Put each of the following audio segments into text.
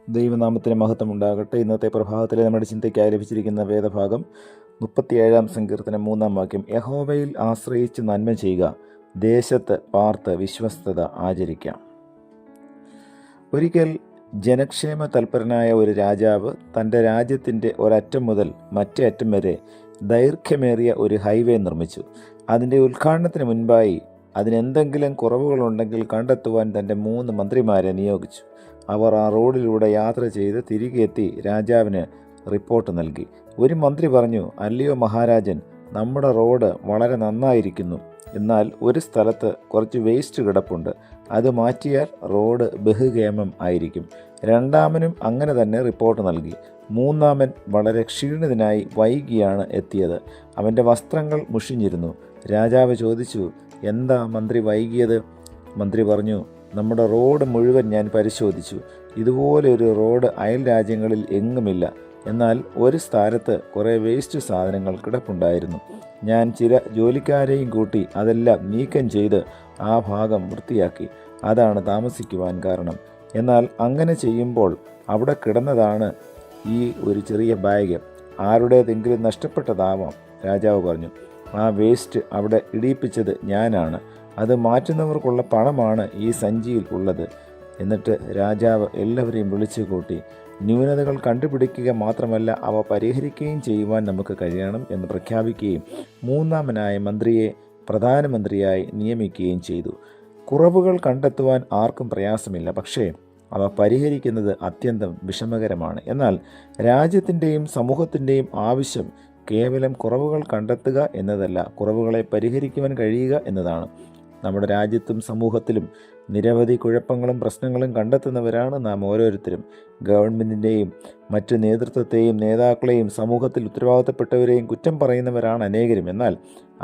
ദൈവനാമത്തിന് മഹത്വം ഉണ്ടാകട്ടെ. ഇന്നത്തെ പ്രഭാതത്തിലെ നമ്മുടെ ചിന്തയ്ക്കായി ലഭിച്ചിരിക്കുന്ന വേദഭാഗം 37 സങ്കീർത്തനം 3 വാക്യം. യഹോവയിൽ ആശ്രയിച്ച് നന്മ ചെയ്യുക, ദേശത്ത് പാർത്ത് വിശ്വസ്തത ആചരിക്കാം. ഒരിക്കൽ ജനക്ഷേമ തൽപരനായ ഒരു രാജാവ് തൻ്റെ രാജ്യത്തിൻ്റെ ഒരറ്റം മുതൽ മറ്റേ അറ്റം വരെ ദൈർഘ്യമേറിയ ഒരു ഹൈവേ നിർമ്മിച്ചു. അതിൻ്റെ ഉദ്ഘാടനത്തിന് മുൻപായി അതിനെന്തെങ്കിലും കുറവുകളുണ്ടെങ്കിൽ കണ്ടെത്തുവാൻ തൻ്റെ 3 മന്ത്രിമാരെ നിയോഗിച്ചു. അവർ ആ റോഡിലൂടെ യാത്ര ചെയ്ത് തിരികെ എത്തി രാജാവിന് റിപ്പോർട്ട് നൽകി. ഒരു മന്ത്രി പറഞ്ഞു, അല്ലയോ മഹാരാജൻ, നമ്മുടെ റോഡ് വളരെ നന്നായിരിക്കുന്നു. എന്നാൽ ഒരു സ്ഥലത്ത് കുറച്ച് വേസ്റ്റ് കിടപ്പുണ്ട്. അത് മാറ്റിയാൽ റോഡ് ബഹുക്ഷേമം ആയിരിക്കും. രണ്ടാമനും അങ്ങനെ തന്നെ റിപ്പോർട്ട് നൽകി. മൂന്നാമൻ വളരെ ക്ഷീണിതനായി വൈകിയാണ് എത്തിയത്. അവൻ്റെ വസ്ത്രങ്ങൾ മുഷിഞ്ഞിരുന്നു. രാജാവ് ചോദിച്ചു, എന്താ മന്ത്രി വൈകിയത്? മന്ത്രി പറഞ്ഞു, നമ്മുടെ റോഡ് മുഴുവൻ ഞാൻ പരിശോധിച്ചു. ഇതുപോലെ ഒരു റോഡ് അയൽ രാജ്യങ്ങളിൽ എങ്ങുമില്ല. എന്നാൽ ഒരു സ്ഥലത്ത് കുറേ വേസ്റ്റ് സാധനങ്ങൾ കിടപ്പുണ്ടായിരുന്നു. ഞാൻ ചില ജോലിക്കാരെയും കൂട്ടി അതെല്ലാം നീക്കം ചെയ്ത് ആ ഭാഗം വൃത്തിയാക്കി. അതാണ് താമസിക്കുവാൻ കാരണം. എന്നാൽ അങ്ങനെ ചെയ്യുമ്പോൾ അവിടെ കിടന്നതാണ് ഈ ഒരു ചെറിയ ബാഗ്. ആരുടേതെങ്കിലും നഷ്ടപ്പെട്ടതാവാം. രാജാവ് പറഞ്ഞു, ആ വേസ്റ്റ് അവിടെ ഇടിയിപ്പിച്ചത് ഞാനാണ്. അത് മാറ്റുന്നവർക്കുള്ള പണമാണ് ഈ സഞ്ചിയിൽ ഉള്ളത്. എന്നിട്ട് രാജാവ് എല്ലാവരെയും വിളിച്ചു കൂട്ടി. ന്യൂനതകൾ കണ്ടുപിടിക്കുക മാത്രമല്ല, അവ പരിഹരിക്കുകയും ചെയ്യുവാൻ നമുക്ക് കഴിയണം എന്ന് പ്രഖ്യാപിക്കുകയും മൂന്നാമനായ മന്ത്രിയെ പ്രധാനമന്ത്രിയായി നിയമിക്കുകയും ചെയ്തു. കുറവുകൾ കണ്ടെത്തുവാൻ ആർക്കും പ്രയാസമില്ല, പക്ഷേ അവ പരിഹരിക്കുന്നത് അത്യന്തം വിഷമകരമാണ്. എന്നാൽ രാജ്യത്തിൻ്റെയും സമൂഹത്തിൻ്റെയും ആവശ്യം കേവലം കുറവുകൾ കണ്ടെത്തുക എന്നതല്ല, കുറവുകളെ പരിഹരിക്കുവാൻ കഴിയുക എന്നതാണ്. നമ്മുടെ രാജ്യത്തും സമൂഹത്തിലും നിരവധി കുഴപ്പങ്ങളും പ്രശ്നങ്ങളും കണ്ടെത്തുന്നവരാണ് നാം ഓരോരുത്തരും. ഗവൺമെൻറ്റിൻ്റെയും മറ്റ് നേതൃത്വത്തെയും നേതാക്കളെയും സമൂഹത്തിൽ ഉത്തരവാദിത്തപ്പെട്ടവരെയും കുറ്റം പറയുന്നവരാണ് അനേകരും. എന്നാൽ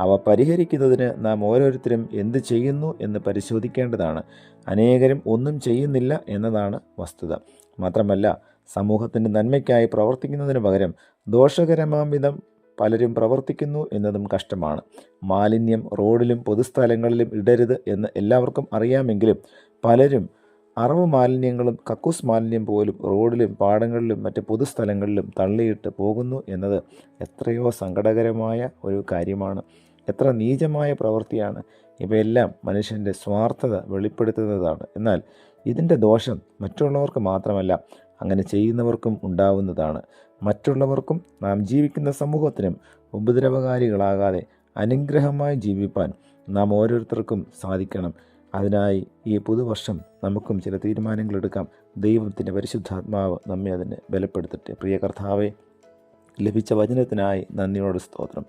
അവ പരിഹരിക്കുന്നതിന് നാം ഓരോരുത്തരും എന്ത് ചെയ്യുന്നു എന്ന് പരിശോധിക്കേണ്ടതാണ്. അനേകരും ഒന്നും ചെയ്യുന്നില്ല എന്നതാണ് വസ്തുത. മാത്രമല്ല, സമൂഹത്തിൻ്റെ നന്മയ്ക്കായി പ്രവർത്തിക്കുന്നതിന് പകരം ദോഷകരമാം വിധം പലരും പ്രവർത്തിക്കുന്നു എന്നതും കഷ്ടമാണ്. മാലിന്യം റോഡിലും പൊതുസ്ഥലങ്ങളിലും ഇടരുത് എന്ന് എല്ലാവർക്കും അറിയാമെങ്കിലും പലരും അറവ് മാലിന്യങ്ങളും കക്കൂസ് മാലിന്യം പോലും റോഡിലും പാടങ്ങളിലും മറ്റ് പൊതുസ്ഥലങ്ങളിലും തള്ളിയിട്ട് പോകുന്നു എന്നത് എത്രയോ സങ്കടകരമായ ഒരു കാര്യമാണ്. എത്ര നീചമായ പ്രവൃത്തിയാണ്. ഇവയെല്ലാം മനുഷ്യൻ്റെ സ്വാർത്ഥത വെളിപ്പെടുത്തുന്നതാണ്. എന്നാൽ ഇതിൻ്റെ ദോഷം മറ്റുള്ളവർക്ക് മാത്രമല്ല, അങ്ങനെ ചെയ്യുന്നവർക്കും ഉണ്ടാവുന്നതാണ്. മറ്റുള്ളവർക്കും നാം ജീവിക്കുന്ന സമൂഹത്തിനും ഉപദ്രവകാരികളാകാതെ അനുഗ്രഹമായി ജീവിപ്പാൻ നാം ഓരോരുത്തർക്കും സാധിക്കണം. അതിനായി ഈ പുതുവർഷം നമുക്കും ചില തീരുമാനങ്ങളെടുക്കാം. ദൈവത്തിൻ്റെ പരിശുദ്ധാത്മാവ് നമ്മെ അതിനെ ബലപ്പെടുത്തട്ടെ. പ്രിയ കർത്താവേ, ലഭിച്ച വചനത്തിനായി നന്ദിയോട് സ്തോത്രം.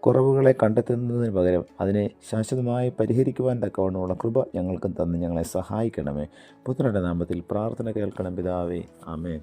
കുറവുകളെ കണ്ടെത്തുന്നതിന് പകരം അതിനെ ശാശ്വതമായി പരിഹരിക്കുവാൻ തക്കവണ്ണമുള്ള കൃപ ഞങ്ങൾക്കും തന്ന് ഞങ്ങളെ സഹായിക്കണമേ. പുത്രൻ്റെ നാമത്തിൽ പ്രാർത്ഥന കേൾക്കണം പിതാവേ. ആമേൻ.